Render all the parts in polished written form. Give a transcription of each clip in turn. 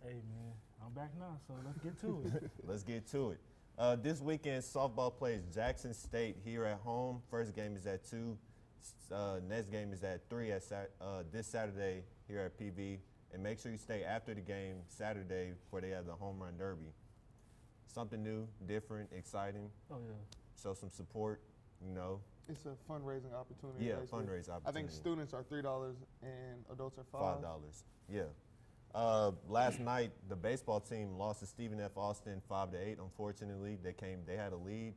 Hey, man, I'm back now, so let's get to it. Let's get to it. This weekend, softball plays Jackson State here at home. First game is at 2. Next game is at 3 this Saturday here at PV. And make sure you stay after the game Saturday before they have the home run derby. Something new, different, exciting. Oh, yeah. Show some support, you know. It's a fundraising opportunity. Yeah, basically. fundraising opportunity. I think students are $3 and adults are $5. Yeah. Last night, the baseball team lost to Stephen F. Austin 5-8. Unfortunately, they had a lead,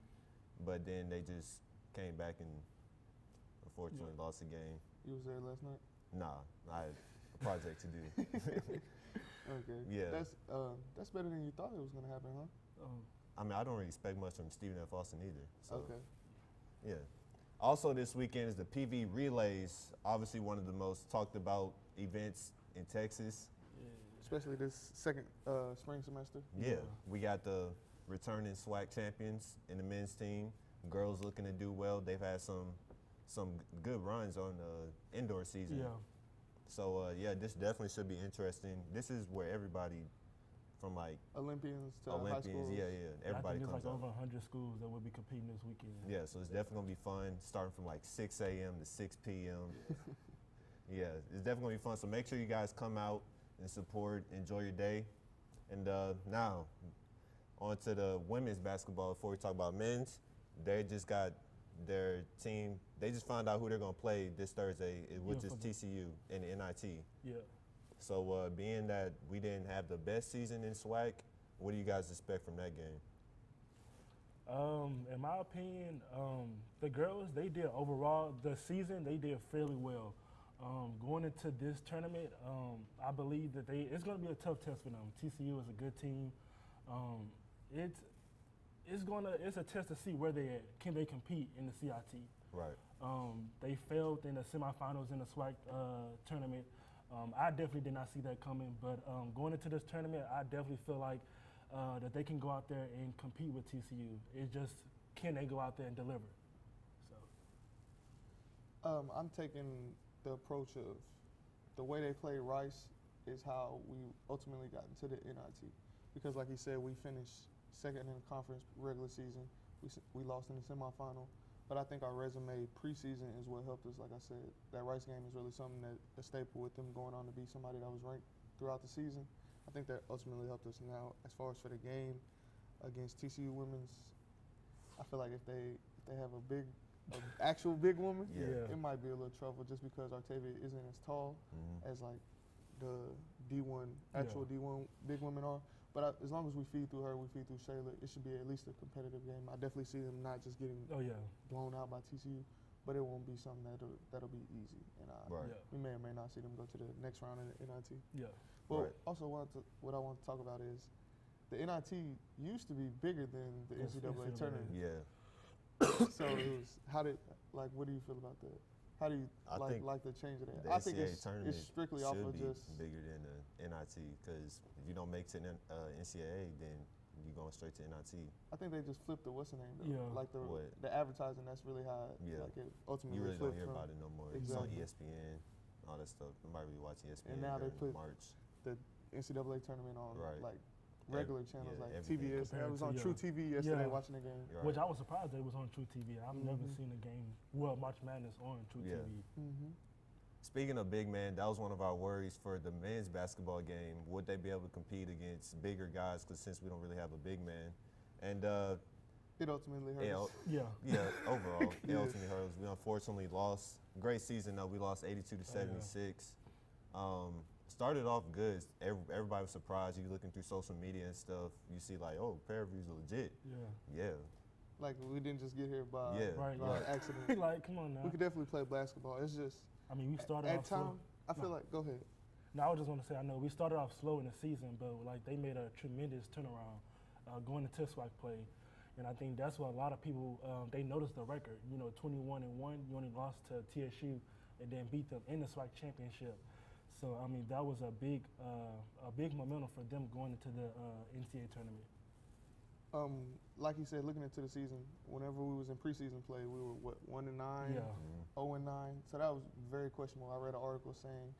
but then they just came back and unfortunately lost the game. You was there last night? Nah, I had a project to do. Okay. Yeah. That's better than you thought it was gonna happen, huh? I mean, I don't really expect much from Stephen F. Austin either. So, okay. Yeah. Also this weekend is the PV Relays, obviously one of the most talked about events in Texas. Yeah. Especially this second spring semester. Yeah. We got the returning SWAC champions in the men's team. Girls looking to do well. They've had some good runs on the indoor season. Yeah. So, yeah, this definitely should be interesting. This is where everybody from like Olympians to Olympians, high schools. yeah, everybody I think comes there's like out. over 100 schools that will be competing this weekend. Yeah, so it's definitely gonna be fun, starting from like 6 a.m. to 6 p.m. Yeah, it's definitely gonna be fun. So make sure you guys come out and support, enjoy your day. And now, on to the women's basketball. Before we talk about men's, they just got their team. They just found out who they're gonna play this Thursday, which is TCU in the NIT. Yeah. So being that we didn't have the best season in SWAC, what do you guys expect from that game? In my opinion, the girls, they did overall, the season, they did fairly well. Going into this tournament, I believe that it's going to be a tough test for them. TCU is a good team. It's a test to see where they at. Can they compete in the CIT? Right. They failed in the semifinals in the SWAC tournament. I definitely did not see that coming, but going into this tournament, I definitely feel like that they can go out there and compete with TCU. It's just, can they go out there and deliver? So, I'm taking the approach of the way they play Rice is how we ultimately got into the NIT. Because like you said, we finished second in the conference regular season. We lost in the semifinal. But I think our resume preseason is what helped us. Like I said, that Rice game is really something that a staple with them going on to be somebody that was ranked throughout the season. I think that ultimately helped us. Now, as far as for the game against TCU women's, I feel like if they have an actual big woman, it might be a little trouble just because Octavia isn't as tall as like the D1, actual D1 big women are. But as long as we feed through her, we feed through Shayla, it should be at least a competitive game. I definitely see them not just getting blown out by TCU, but it won't be something that'll be easy. And we may or may not see them go to the next round in the NIT. Yeah. Well, also what I want to talk about is the NIT used to be bigger than the NCAA tournament. Yeah. So it was, what do you feel about that? How do you like the change of that? The I think tournament it's strictly off of just bigger than the NIT, because if you don't make it to NCAA, then you're going straight to NIT. I think they just flipped the what's the name though. Yeah. Like the advertising, that's really how like it ultimately you really flipped don't hear from, about it no more. Exactly. It's on ESPN, all that stuff. Nobody really watch ESPN. And now they put March. the NCAA tournament on like regular channels like everything. TBS. I was on True TV yesterday watching the game. Right. Which I was surprised that it was on True TV. I've never seen a game, March Madness on True TV. Speaking of big man, that was one of our worries for the men's basketball game. Would they be able to compete against bigger guys? Because since we don't really have a big man, and it ultimately hurt us. Overall, it ultimately hurt us. We unfortunately lost. Great season though. We lost 82 to 76. Started off good. Everybody was surprised. You looking through social media and stuff, you see like, oh, Paraview's legit. Yeah. Like we didn't just get here by accident. Like, come on now. We could definitely play basketball. It's just. I mean, we started off slow. I feel like. Go ahead. No, I was just want to say, I know we started off slow in the season, but like they made a tremendous turnaround going into SWAC play, and I think that's what a lot of people they noticed the record. 21-1. You only lost to TSU, and then beat them in the SWAC championship. So I mean, that was a big momentum for them going into the NCAA tournament. Like you said, looking into the season, whenever we was in preseason play, we were 1-9, 0-9. So that was very questionable. I read an article saying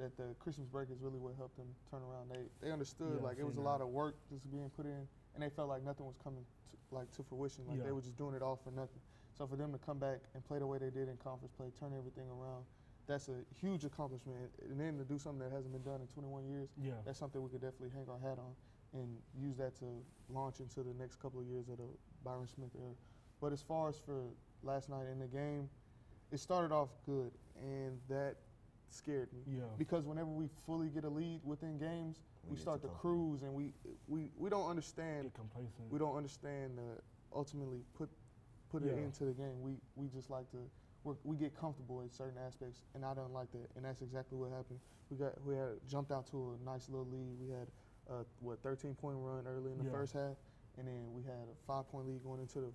that the Christmas break is really what helped them turn around. They understood Yeah, like it was a seen lot that. of work just being put in, and they felt like nothing was coming to fruition. Like Yeah. they were just doing it all for nothing. So for them to come back and play the way they did in conference play, turn everything around, that's a huge accomplishment. And then to do something that hasn't been done in 21 years, Yeah. that's something we could definitely hang our hat on and use that to launch into the next couple of years of the Byron Smith era. But as far as for last night in the game, it started off good, and that scared me. Yeah. Because whenever we fully get a lead within games, we get start too to comfortable. cruise, and we don't understand. Get complacent. We don't understand ultimately put it Yeah. into the game. We just like to we get comfortable in certain aspects, and I don't like that. And that's exactly what happened. We had jumped out to a nice little lead. We had 13-point run early in the Yeah. first half, and then we had a 5-point lead going into the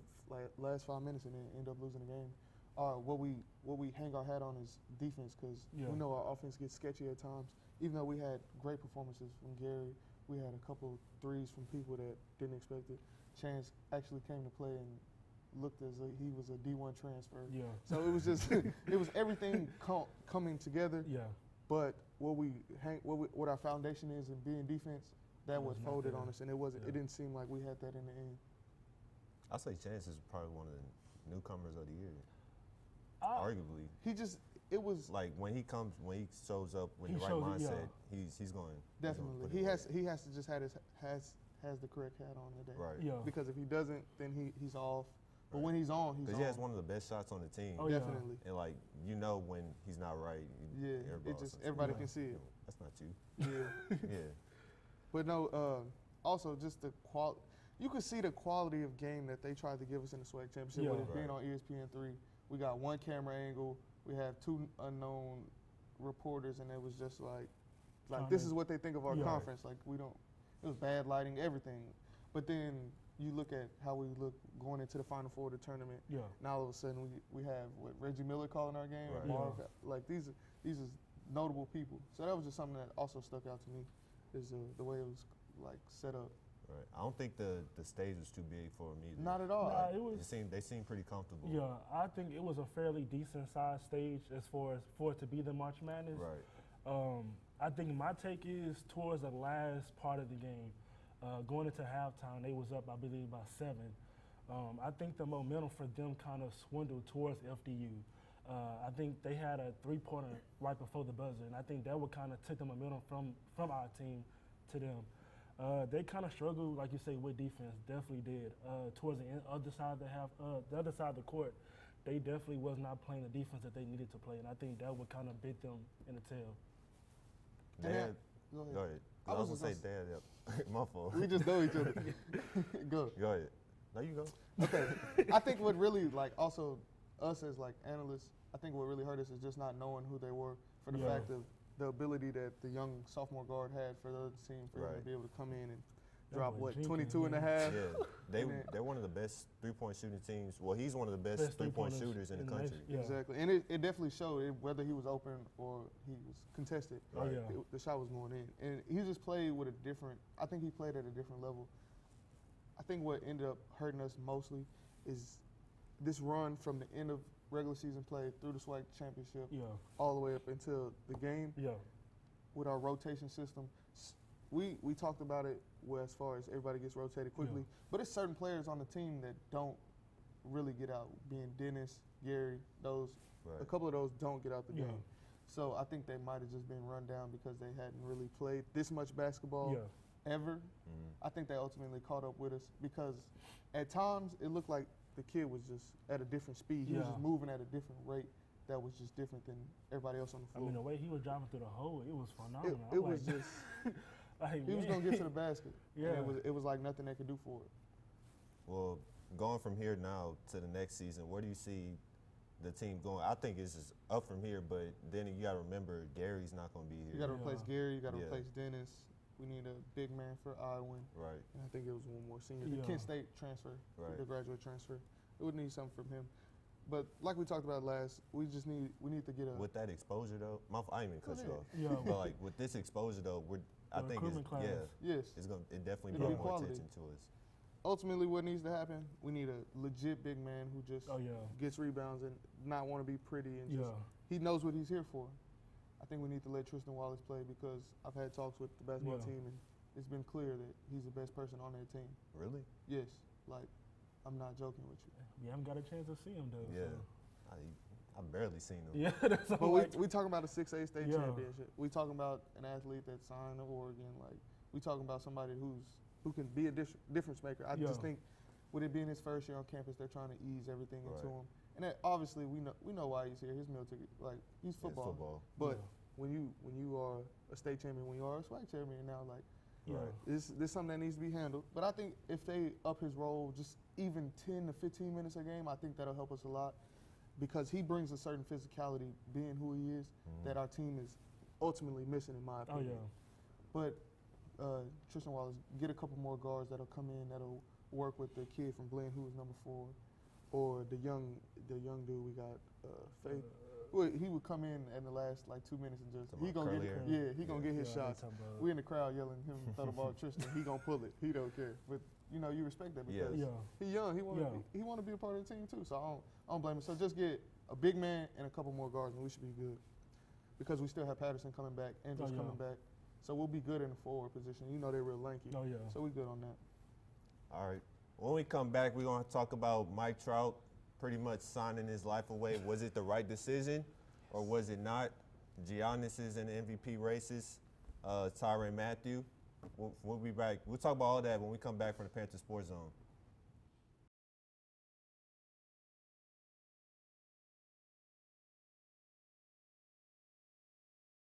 last 5 minutes, and then end up losing the game. What we hang our hat on is defense, because Yeah. we know our offense gets sketchy at times. Even though we had great performances from Gary, we had a couple threes from people that didn't expect it. Chance actually came to play and looked as though he was a D1 transfer. Yeah. So it was just it was everything coming together. Yeah. But what our foundation is in being defense, that It was was not folded there. on us, and it wasn't. Yeah. It didn't seem like we had that in the end. I say Chance is probably one of the newcomers of the year, I- arguably. It was Like when he shows up with He the right shows it, mindset, yeah. he's going. definitely He's gonna put he it has to just has the correct hat on today. right. Yeah. Because if he doesn't, then he's off. But Right. when he's on, he's Because on. he has one of the best shots on the team. Oh, yeah. Definitely. And like when he's not right, Yeah, everybody it just says, everybody Yeah. can see it. That's not you. Yeah. Yeah. But no, also just the quality. You could see the quality of game that they tried to give us in the SWAC championship. Yeah. With it being Right. on ESPN3, we got one camera angle. We have 2 unknown reporters, and it was just like Trying this to- is what they think of our Yeah. conference. Like we don't. It was bad lighting, everything. But then you look at how we look going into the Final Four of the tournament. Yeah. Now all of a sudden we have Reggie Miller calling our game. Right. Marv, Yeah. like these is notable people. So that was just something that also stuck out to me, is the way it was like set up. Right. I don't think the stage was too big for him either. Not at all. Nah, it was. They seemed pretty comfortable. Yeah, I think it was a fairly decent sized stage as far as for it to be the March Madness. Right. I think my take is towards the last part of the game, going into halftime, they was up, I believe, by 7. I think the momentum for them kind of swindled towards FDU. I think they had a 3-pointer right before the buzzer, and I think that would kind of take the momentum from our team to them. They kind of struggled, like you say, with defense. Definitely did. Towards the other side of the other side of the court, they definitely was not playing the defense that they needed to play, and I think that would kind of bit them in the tail. Dad, Go ahead. go ahead. I I was was gonna just say Dad. Yep. My fault. We just know each other. Go. Go ahead. No, you go. Okay. I think what really also us as analysts, I think what really hurt us is just not knowing who they were, for the Yeah. fact of the ability that the young sophomore guard had for the other team, for them to Right. be able to come in and That drop boy Jenkins, 22 and a man. half. Yeah, And then- they're one of the best 3-point shooting teams. Well, he's one of the best Best 3-point three-pointers shooters in the nation. country. Yeah. Exactly, and it definitely showed whether he was open or he was contested. Oh, Right. yeah. The shot was going in, and he just played with a different. I think he played at a different level. I think what ended up hurting us mostly is this run from the end of regular season play through the SWAC championship Yeah. all the way up until the game Yeah. with our rotation system. We talked about it as far as everybody gets rotated quickly, Yeah. but it's certain players on the team that don't really get out. Being Dennis, Gary, a Right. couple of those don't get out the Yeah. game. So I think they might have just been run down because they hadn't really played this much basketball Yeah. ever. Mhm. I think they ultimately caught up with us because at times it looked like the kid was just at a different speed. He was Yeah. just moving at a different rate that was just different than everybody else on the I floor. mean, the way he was driving through the hole, it was phenomenal. it I'm was like, just like, he was man. gonna get to the basket. Yeah. And it was like nothing they could do for it. Well, going from here now to the next season, where do you see the team going? I think it's just up from here, but then you got to remember Gary's not going to be here. You got to Yeah. replace Gary. You got to Yeah. replace Dennis. We need a big man for Iowa. Right. And I think it was one more senior. Yeah. The Kent State transfer, Right. the graduate transfer. It would need something from him. But like we talked about last, we need to get a. With that exposure, though, I didn't even cut you ahead. off. Yeah. But like with this exposure, though, I The think recruitment class. Yes. it definitely It'll brought be more quality. attention to us. Ultimately, what needs to happen, we need a legit big man who just Oh yeah. gets rebounds and not want to be pretty and Yeah. just he knows what he's here for. I think we need to let Tristan Wallace play because I've had talks with the basketball team, and it's been clear that he's the best person on their team. Really? Yes. Like, I'm not joking with you. We haven't got a chance to see him, though. Yeah. So. I've barely seen him. Yeah, that's But we talking about a 6A state Yeah. championship. We talking about an athlete that signed to Oregon. Like, we talking about somebody who can be a difference maker. I just think with it being his first year on campus, they're trying to ease everything into him. And that, obviously, we know why he's here. His meal ticket, like, he's football. It's football. But when you are a state champion, when you are a SWAC champion now, like, this is something that needs to be handled. But I think if they up his role just even 10 to 15 minutes a game, I think that'll help us a lot because he brings a certain physicality, being who he is, that our team is ultimately missing, in my opinion. But Tristan Wallace, get a couple more guards that'll come in that'll work with the kid from Glenn who was number 4, or the young dude we got, Faith. He would come in the last like 2 minutes and just he gonna get his shots. We in the crowd yelling him throw the ball to Tristan. He gonna pull it. He don't care. But you know you respect that because he young. He wanna be a part of the team too. So I don't blame him. So just get a big man and a couple more guards and we should be good. Because we still have Patterson coming back, Andrews coming back. So we'll be good in the forward position. You know they're real lanky. So we good on that. All right. When we come back, we're gonna talk about Mike Trout pretty much signing his life away. Was it the right decision or was it not? Giannis is in the MVP races, Tyrann Mathieu. We'll be back. We'll talk about all that when we come back from the Panther Sports Zone.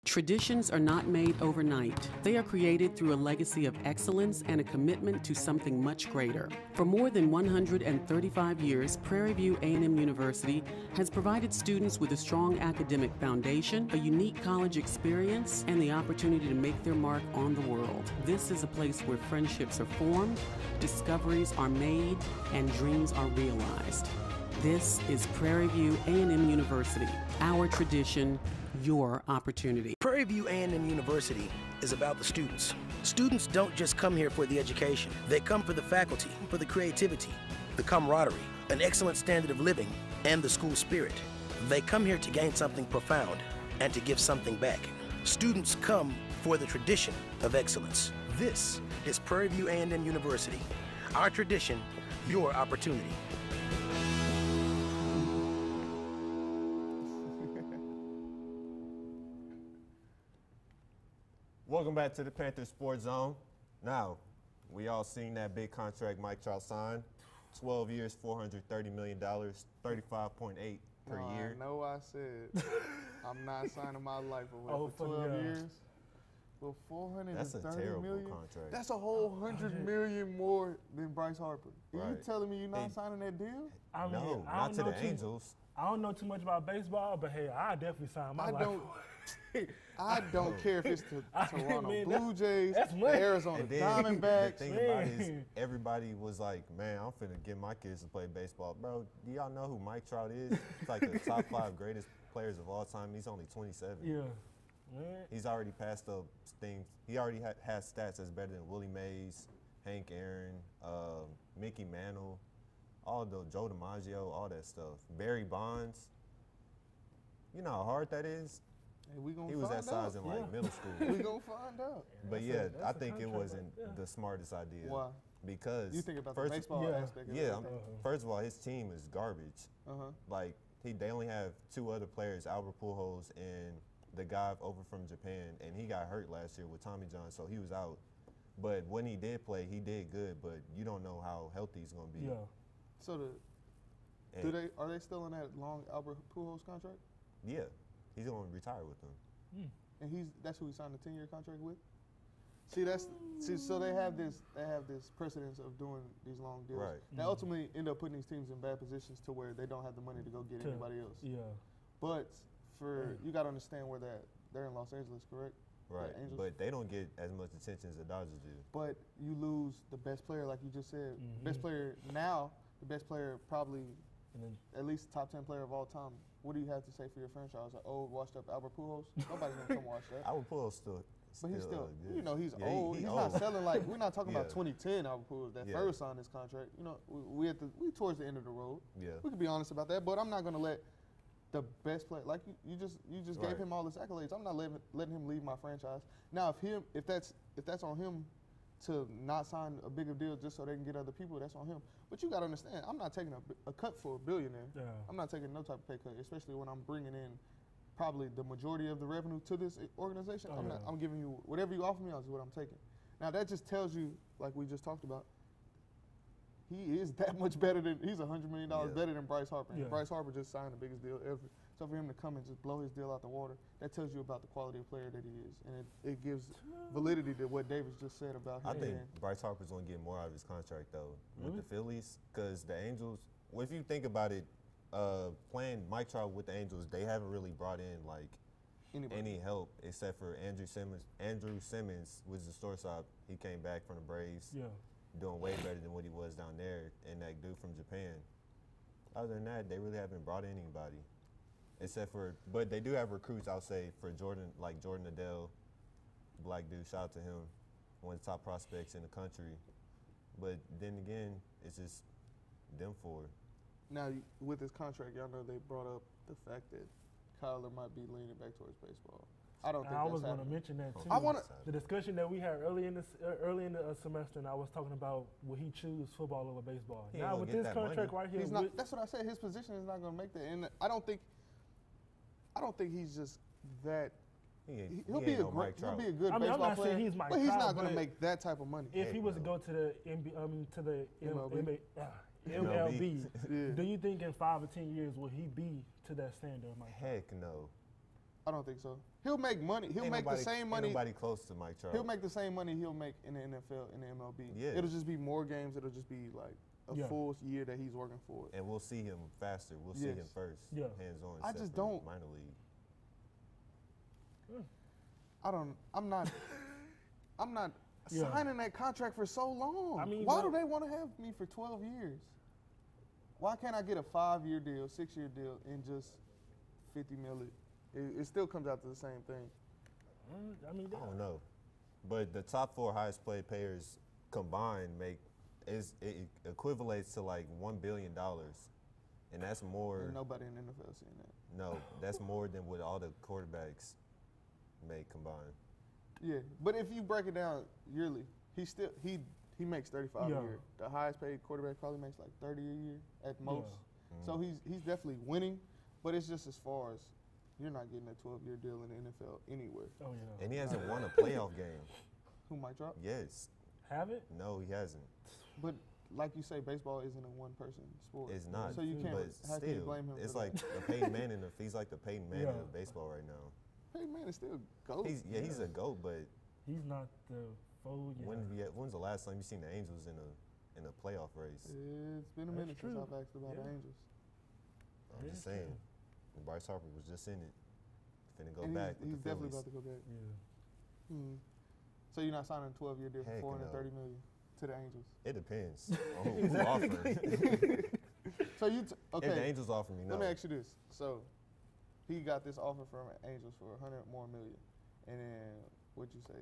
Traditions are not made overnight. They are created through a legacy of excellence and a commitment to something much greater. For more than 135 years, Prairie View A&M University has provided students with a strong academic foundation, a unique college experience, and the opportunity to make their mark on the world. This is a place where friendships are formed, discoveries are made, and dreams are realized. This is Prairie View A&M University, our tradition, your opportunity. Prairie View A&M University is about the students. Students don't just come here for the education. They come for the faculty, for the creativity, the camaraderie, an excellent standard of living, and the school spirit. They come here to gain something profound and to give something back. Students come for the tradition of excellence. This is Prairie View A&M University. Our tradition, your opportunity. Welcome back to the Panther Sports Zone. Now, we all seen that big contract Mike Trout signed. 12 years, $430 million, 35.8 per year. I know I said I'm not signing my life away for 12 years. Well, That's a terrible contract. That's a whole $100 million more than Bryce Harper. Are you telling me you're not signing that deal? No, not to the Angels. I don't know too much about baseball, but hey, I definitely sign my life. I don't care if it's the Toronto Blue Jays, the Arizona The Diamondbacks. thing about it is everybody was like, man, I'm finna get my kids to play baseball. Bro, do y'all know who Mike Trout is? He's like the top 5 greatest players of all time. He's only 27. Yeah. Man. He's already passed up things. He already has stats that's better than Willie Mays, Hank Aaron, Mickey Mantle, Joe DiMaggio, all that stuff. Barry Bonds. You know how hard that is? Hey, he was that size in like middle school. We gonna find out. But I think it wasn't the smartest idea. Why? Because you think about the baseball aspect of it. First of all, his team is garbage. Like they only have 2 other players, Albert Pujols and the guy over from Japan, and he got hurt last year with Tommy John, so he was out. But when he did play, he did good. But you don't know how healthy he's gonna be. Yeah. So are they still in that long Albert Pujols contract? Yeah. He's going to retire with them. And that's who he signed a 10-year contract with? So they have this precedence of doing these long deals. Right. That ultimately end up putting these teams in bad positions to where they don't have the money to go get anybody else. Yeah. But you got to understand where they're in Los Angeles, correct? Right. But they don't get as much attention as the Dodgers do. But you lose the best player, like you just said. Best player now, the best player probably at least top 10 player of all time. What do you have to say for your franchise? Like old, washed up Albert Pujols? Nobody's gonna come watch that. Albert Pujols still. But he's still, good. He's old. He's not selling like we're not talking about 2010 Albert Pujols that first signed this contract. We towards the end of the road. Yeah. We can be honest about that, but I'm not gonna let the best player. Like you just gave him all his accolades. I'm not letting him leave my franchise. Now, if that's on him to not sign a bigger deal just so they can get other people, that's on him. But you got to understand, I'm not taking a cut for a billionaire. Yeah. I'm not taking no type of pay cut, especially when I'm bringing in probably the majority of the revenue to this organization. I'm giving you whatever you offer me, that's what I'm taking. Now that just tells you, like we just talked about, he is that much better than, he's $100 million better than Bryce Harper. And Bryce Harper just signed the biggest deal ever. So for him to come and just blow his deal out the water, that tells you about the quality of player that he is. And it gives validity to what Davis just said about him. I think Bryce Harper's going to get more out of his contract, though, with the Phillies, because the Angels, well, if you think about it, playing Mike Trout with the Angels, they haven't really brought in, like, any help except for Andrew Simmons. Andrew Simmons was the shortstop. He came back from the Braves. Yeah. Doing way better than what he was down there, and that dude from Japan. Other than that, they really haven't brought in anybody, except for, but they do have recruits, I'll say, for Jordan, like Jordan Adele, black dude, shout out to him, one of the top prospects in the country. But then again, it's just them four. Now, with his contract, y'all know they brought up the fact that Kyler might be leaning back towards baseball. I don't think I was going to mention that too. The discussion that we had early in the semester, and I was talking about will he choose football over baseball. Now with this contract right here, that's what I said. His position is not going to make that, and I don't think he's just that. He'll be a good baseball player, but he's not going to make that type of money. If he was to go to the MLB, do you think in 5 or 10 years will he be to that standard? Heck no. I don't think so. He'll make money. He'll make the same money. Ain't nobody close to Mike Trout. He'll make the same money he'll make in the NFL, in the MLB. Yeah. It'll just be more games. It'll just be like a full year that he's working for. And we'll see him faster. We'll see him first, hands-on. I just don't. Minor league. I'm not signing that contract for so long. I mean, why do they want to have me for 12 years? Why can't I get a 5-year deal, 6-year deal, and just $50 million? It still comes out to the same thing. I don't know, but the top 4 highest paid players combined it equivalates to like $1 billion, and that's more. Ain't nobody in the NFL seeing that. No, that's more than what all the quarterbacks make combined. Yeah, but if you break it down yearly, he makes $35 a year. The highest paid quarterback probably makes like $30 a year at most. So he's definitely winning, but it's just as far as. You're not getting a 12-year deal in the NFL anywhere. Oh, yeah. And he hasn't won a playoff game. Who, Mike Trout? Yes. Have it? No, he hasn't. But like you say, baseball isn't a one-person sport. It's not. So you can't. How can you blame him? It's like the Peyton Manning. He's like the Peyton Manning of baseball right now. Peyton Manning is still a GOAT. He's a GOAT, but he's not the full. When's the last time you seen the Angels in a playoff race? It's been a minute since I've asked about the Angels. I'm just saying. Bryce Harper was just in it. Finna go back. He's definitely about to go back. Yeah. So you're not signing a 12-year deal for $430 million to the Angels? It depends on who offers. So okay. If the Angels offer me, no. Let me ask you this. So he got this offer from Angels for $100 more million, and then what'd you say?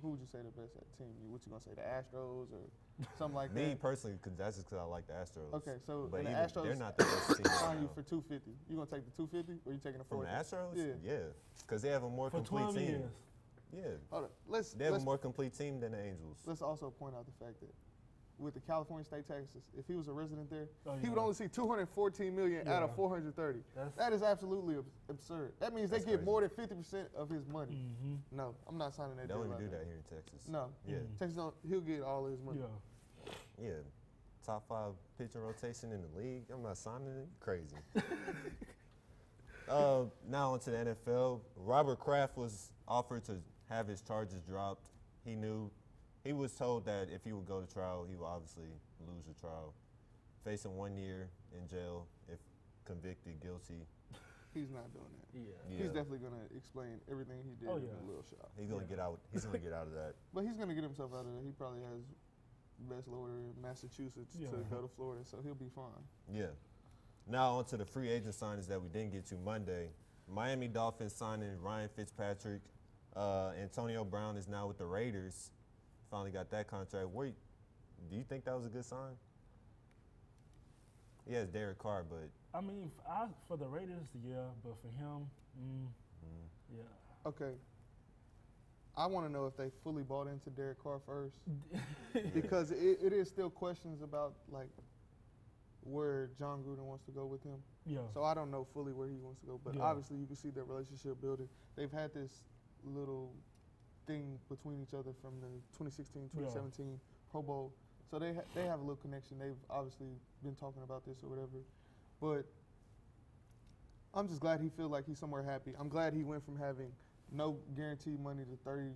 Who would you say the best team? What you gonna say? The Astros or something like that? Me personally, that's just because I like the Astros. Okay, so but the Astros, they're not the best team. Sign you for $250. You gonna take the $250, or you taking the $400? From the Astros? Yeah, because they have a more complete team. Years. Yeah. Hold on. They have a more complete team than the Angels. Let's also point out the fact that with the California state taxes, if he was a resident there, he would only see $214 million out of $430. That is absolutely absurd. That means they get more than 50% of his money. No, I'm not signing that deal. They don't even do that here in Texas. No. Texas he'll get all of his money. Yeah. Top 5 pitching rotation in the league. I'm not signing it. Crazy. Now on to the NFL. Robert Kraft was offered to have his charges dropped. He was told that if he would go to trial, he would obviously lose the trial, facing 1 year in jail if convicted guilty. He's not doing that. He's definitely going to explain everything he did in a little shot. He's going to get out. He's going to get out of that. But he's going to get himself out of that. He probably has the best lawyer in Massachusetts to go to Florida, so he'll be fine. Yeah. Now on to the free agent signings that we didn't get to Monday. Miami Dolphins signing Ryan Fitzpatrick. Antonio Brown is now with the Raiders. Finally got that contract. Do you think that was a good sign? Yeah, it's Derek Carr, but I mean, for the Raiders, yeah, but for him, yeah. Okay. I want to know if they fully bought into Derek Carr first, because it is still questions about like where John Gruden wants to go with him. Yeah. So I don't know fully where he wants to go, but Yeah. obviously you can see their relationship building. They've had this little thing between each other from the 2016, 2017 Pro Bowl. So they have a little connection. They've obviously been talking about this or whatever. But I'm just glad he feels like he's somewhere happy. I'm glad he went from having no guaranteed money to 30.9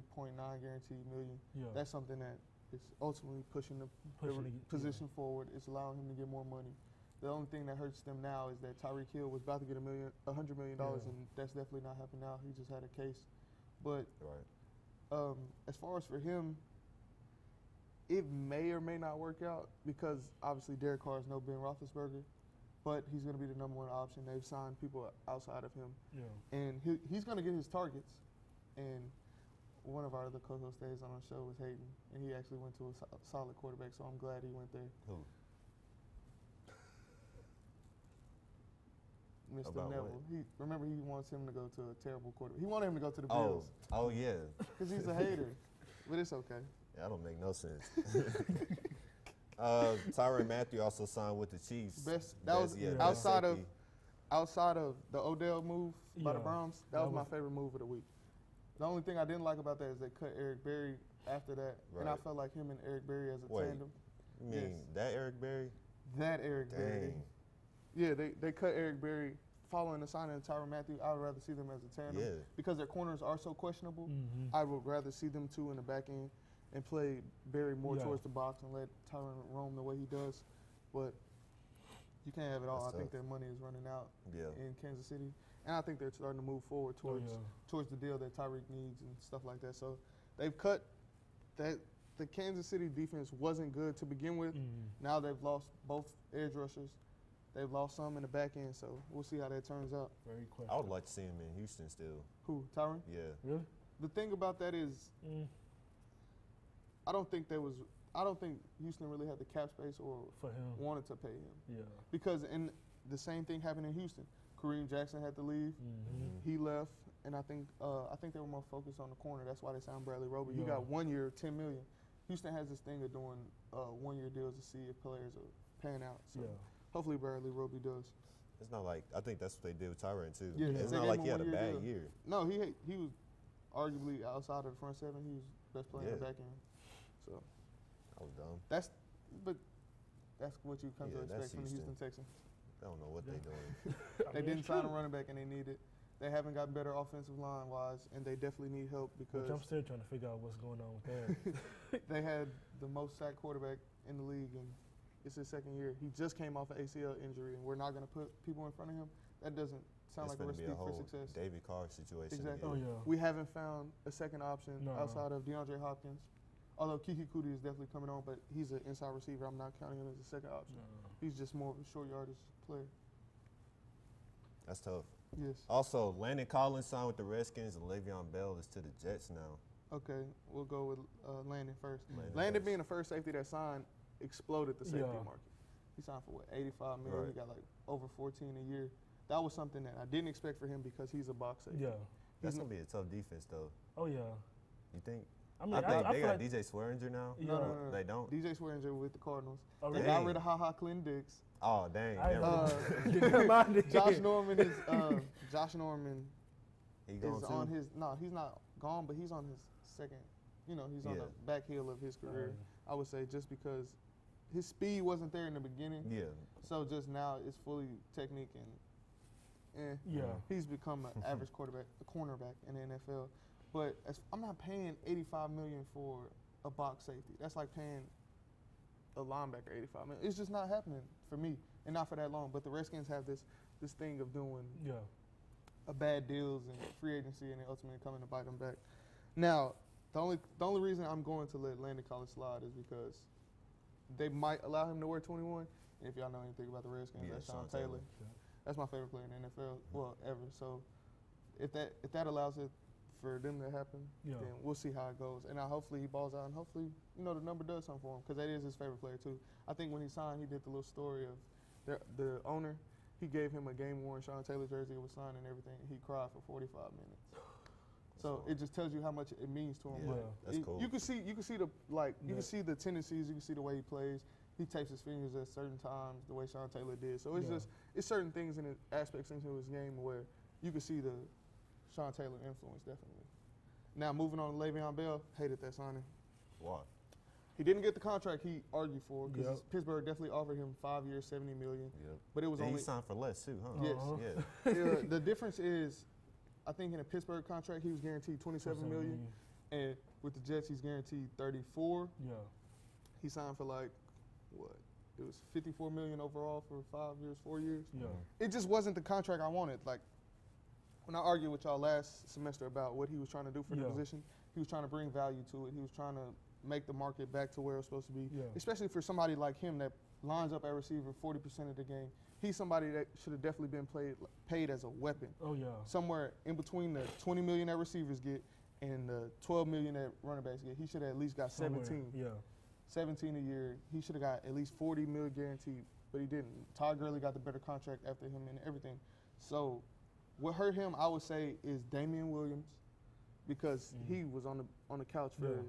guaranteed million. Yeah. That's something that is ultimately pushing the position forward. It's allowing him to get more money. The only thing that hurts them now is that Tyreek Hill was about to get $100 million, and that's definitely not happening now. He just had a case. But as far as for him, it may or may not work out because obviously Derek Carr is no Ben Roethlisberger, but he's going to be the #1 option. They've signed people outside of him, and he's going to get his targets. And one of our other co-hosts days on our show was Hayden, and he actually went to a solid quarterback, so I'm glad he went there. who? Mr. About Neville. Remember he wants him to go to a terrible quarterback. He wanted him to go to the Oh, Bills oh yeah. because he's a hater, but it's okay. That don't make no sense. Tyrann Mathieu also signed with the Chiefs. Outside of the Odell move by the Yeah. Browns, that was my favorite move of the week. The only thing I didn't like about that is they cut Eric Berry after that, and I Right. felt like him and Eric Berry as a Wait, tandem. You mean that Eric Berry? That Eric Berry. Dang. Yeah, they cut Eric Berry following the signing of Tyrann Mathieu. I would rather see them as a tandem Yeah. because their corners are so questionable. I would rather see them two in the back end and play Berry more towards the box and let Tyrann roam the way he does. But you can't have it all. That's I think tough. their money is running out Yeah. in Kansas City, and I think they're starting to move forward towards the deal that Tyreek needs and stuff like that. So they've cut that. The Kansas City defense wasn't good to begin with. Now they've lost both edge rushers. They've lost some in the back end, so we'll see how that turns out. Very quick. I would like to see him in Houston still. Who, Tyrann? Yeah. Really? The thing about that is, I don't think Houston really had the cap space or For him. wanted to pay him. Yeah. Because the same thing happened in Houston. Kareem Jackson had to leave. He left, and I think they were more focused on the corner. That's why they signed Bradley Roby. He got 1 year, $10 million. Houston has this thing of doing 1 year deals to see if players are paying out. So hopefully Bradley Roby does. It's not like I think that's what they did with Tyrann too. Yeah, It's they not gave like him he had a 1 year bad deal. year. No, he was arguably outside of the front seven. He was best player in the back end. So I was dumb. that's what you come to Yeah, that's expect from the Houston Texans. I don't know what they're doing. They didn't sign a running back, and they need it. They haven't got better offensive line wise, and they definitely need help because Which I'm still trying to figure out what's going on with that. they had the most sacked quarterback in the league, and it's his second year. He just came off an ACL injury, and we're not going to put people in front of him. That doesn't sound It's like a gonna be recipe a for whole success. David Carr situation. Exactly. again. Oh, yeah. We haven't found a second option No. outside of DeAndre Hopkins. Although Kiki Kuti is definitely coming on, but he's an inside receiver. I'm not counting him as a second option. No. He's just more of a short yardage player. That's tough. Yes. Also, Landon Collins signed with the Redskins, and Le'Veon Bell is to the Jets now. Okay, we'll go with Landon first. Landon Landon first. being the first safety that signed exploded the safety Yeah. market. He signed for what, $85 million. Right. He got like over 14 a year. That was something that I didn't expect for him because he's a box safety. Yeah. That's gonna be a tough defense, though. Oh, yeah. You think? I mean, I think they feel got like, DJ Swearinger now. Yeah. No. They don't. DJ Swearinger with the Cardinals. Oh, They really? got rid of HaHa Clinton Dix. Oh dang! I never Never mind. Josh Norman is Josh Norman he is going on too? his he's not gone, but he's on his second. He's on Yeah. the back heel of his career. I would say just because his speed wasn't there in the beginning. Yeah. So just now it's fully technique and Yeah. he's become an average cornerback in the NFL. But I'm not paying $85 million for a box safety. That's like paying a linebacker $85 million. It's just not happening for me, and not for that long. But the Redskins have this thing of doing bad deals and free agency, and then ultimately coming to bite them back. Now, the only reason I'm going to let Landon Collins slide is because they might allow him to wear 21. And if y'all know anything about the Redskins, Yeah, that's Sean Sean Taylor. Taylor. That's my favorite player in the NFL, well, ever. So if that allows it for them to happen, then we'll see how it goes. And hopefully he balls out, and hopefully, the number does something for him, because that is his favorite player too. I think when he signed, he did the little story of The owner, he gave him a game-worn Sean Taylor jersey. It was signed and everything. He cried for 45 minutes. So it just tells you how much it means to him. Yeah, that's cool. You can see the you can see the tendencies. You can see the way he plays. He tapes his fingers at certain times, the way Sean Taylor did. So it's certain things and aspects into his game where you can see the Sean Taylor influence definitely. Now moving on to Le'Veon Bell, hated that signing. Why? He didn't get the contract he argued for because Pittsburgh definitely offered him 5 years, $70 million. Yep. But it was and only he signed for less too, huh? Yes. Yeah. The difference is, I think in a Pittsburgh contract he was guaranteed $27 million, and with the Jets he's guaranteed 34. Yeah. He signed for like what? It was $54 million overall for 5 years, 4 years. Yeah. It just wasn't the contract I wanted. Like when I argued with y'all last semester about what he was trying to do for the position, he was trying to bring value to it. He was trying to make the market back to where it was supposed to be, especially for somebody like him that lines up at receiver 40% of the game. He's somebody that should have definitely been paid as a weapon. Oh, yeah. Somewhere in between the $20 million that receivers get and the $12 million that running backs get. He should have at least got 17. Yeah. 17 a year. He should have got at least $40 million guaranteed, but he didn't. Todd Gurley got the better contract after him and everything. So what hurt him, I would say, is Damian Williams, because he was on the couch for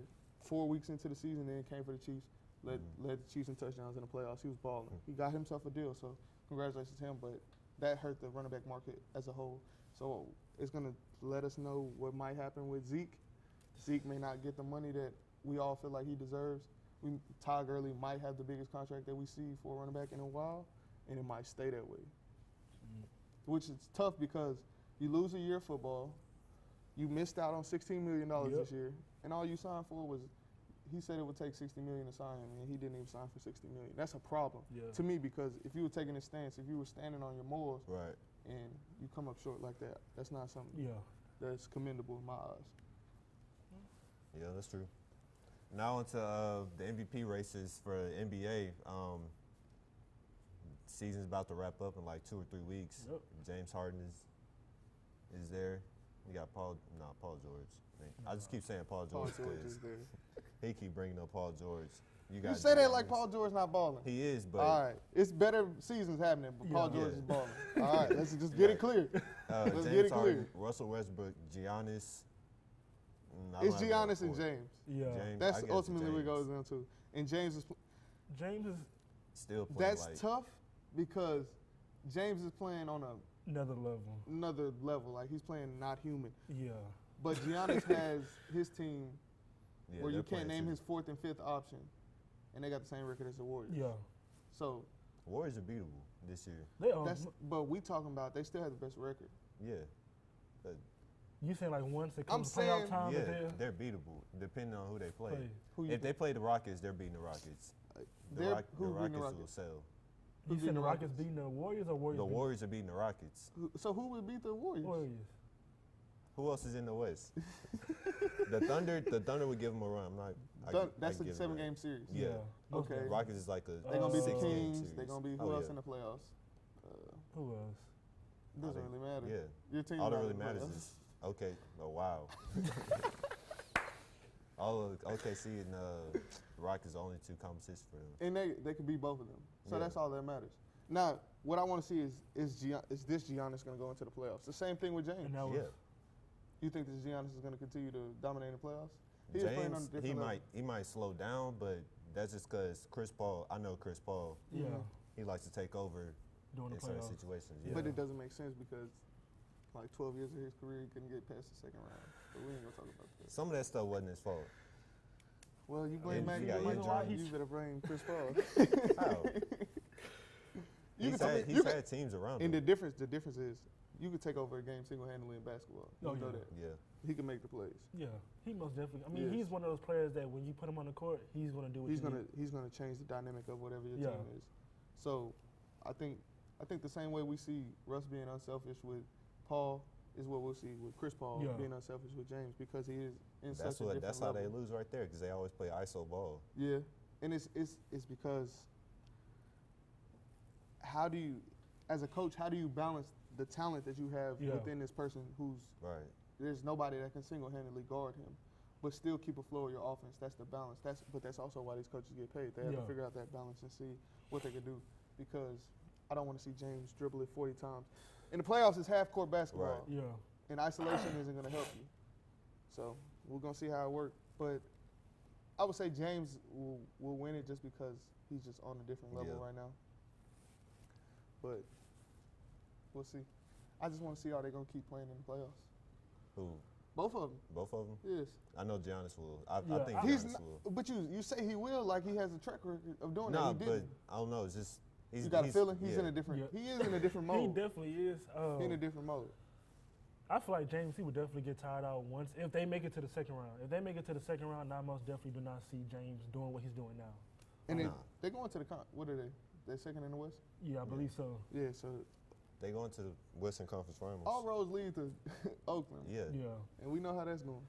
4 weeks into the season, then came for the Chiefs, led the Chiefs in touchdowns in the playoffs. He was balling. He got himself a deal, so congratulations to him. But that hurt the running back market as a whole. So it's going to let us know what might happen with Zeke. Zeke may not get the money that we all feel like he deserves. Todd Gurley might have the biggest contract that we see for a running back in a while, and it might stay that way. Which is tough because you lose a year of football, you missed out on $16 million this year, and all you signed for was, he said it would take $60 million to sign him, and he didn't even sign for $60 million. That's a problem to me, because if you were taking a stance, if you were standing on your morals, and you come up short like that, that's not something that's commendable in my eyes. Yeah, that's true. Now into the MVP races for the NBA. Season's about to wrap up in like 2 or 3 weeks. James Harden is there. You got Paul George. I just keep saying Paul George because he keep bringing up Paul George. You say that like Paul George not balling. He is, but all right, it's better seasons happening, but Paul George is balling. All right, let's just get it clear. Let's get it clear. Russell Westbrook, Giannis. It's Giannis and James. Yeah, James, that's ultimately what it goes down to. And James is still playing. That's tough because James is playing on another level. Like he's playing not human. Yeah. But Giannis has his team where you can't name his 4th and 5th option, and they got the same record as the Warriors. Yeah. So Warriors are beatable this year. They are. But we talking about they still have the best record. Yeah. You saying like once it comes to playoff time? Yeah, they're beatable depending on who they play. If they play the Rockets, they're beating the Rockets. The Rockets will sell. You saying the Rockets beating the Warriors or Warriors? The Warriors are beating the Rockets. So who would beat the Warriors? Who else is in the West? The Thunder would give them a run. That's a 7-game series. Yeah. Okay. The Rockets is like a they're gonna beat the 6-game Kings. series. They're gonna beat who else in the playoffs? Who else? Doesn't really matter. Yeah. Your team. All that really matters is okay. Oh wow. All of OKC and Rockets are only 2 competitions for them. And they could beat both of them. So that's all that matters. Now, what I want to see is this Giannis going to go into the playoffs? The same thing with James. You think this Giannis is going to continue to dominate the playoffs? He might slow down, but that's just because Chris Paul. I know Chris Paul. Yeah. He likes to take over in certain situations. Yeah. But it doesn't make sense because like 12 years of his career, he couldn't get past the 2nd round. But we ain't gonna talk about that. Some of that stuff wasn't his fault. Well, you blame Mac. You better blame Chris Paul. How? He's had teams around him. And the difference is you could take over a game single-handedly in basketball. You know that. Yeah. He can make the plays. Yeah, he most definitely. I mean, he's one of those players that when you put him on the court, he's going to do what he's gonna change the dynamic of whatever your team is. So, I think the same way we see Russ being unselfish with Paul is what we'll see with Chris Paul being unselfish with James, because he is in such a different level. That's how they lose right there, because they always play ISO ball. Yeah, and it's because how do you, as a coach, how do you balance the talent that you have within this person who's there's nobody that can single-handedly guard him, but still keep a flow of your offense. That's the balance. But that's also why these coaches get paid. They have to figure out that balance and see what they can do, because I don't want to see James dribble it 40 times. In the playoffs, it's half-court basketball. Right. Yeah. And isolation isn't going to help you. So we're going to see how it works. But I would say James will win it just because he's just on a different level right now. But we'll see. I just want to see how they're going to keep playing in the playoffs. Who? Both of them. Both of them? Yes. I know Giannis will. I Yeah, think He's Giannis not, will. but you say he will like he has a track record of doing Nah, that. He but didn't. I don't know. It's just You got a feeling? He's yeah. in a different. Yeah. He is in a different mode. He definitely is. He in a different mode. I feel like James, he would definitely get tired out once if they make it to the second round. If they make it to the second round, I most definitely do not see James doing what he's doing now. And Nah. they're going to the what are they? They're second in the West. Yeah, I believe so. Yeah. So They going to the Western Conference Finals. all roads lead to Oakland. Yeah. Yeah. And we know how that's going.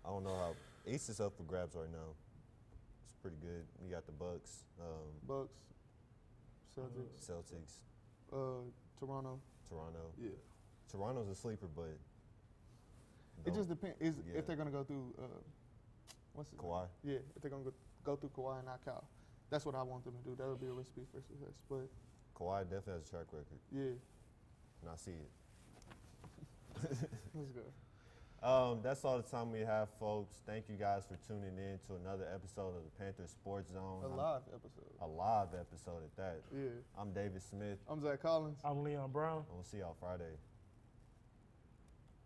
I don't know how East is up for grabs right now. It's pretty good. We got the Bucks, Bucks, Celtics, Toronto. Toronto. Yeah. Toronto's a sleeper, but It just depends Yeah. if they're gonna go through what's it? Kawhi. Yeah, if they're gonna go through Kawhi and not Cal. That's what I want them to do. That would be a recipe for success. But Kawhi definitely has a track record, yeah, and I see it. let's go. That's all the time we have, folks. Thank you guys for tuning in to another episode of the Panther Sports Zone. A live episode. A live episode at that. Yeah. I'm David Smith, I'm Zach Collins. I'm Leon Brown. and we'll see y'all Friday.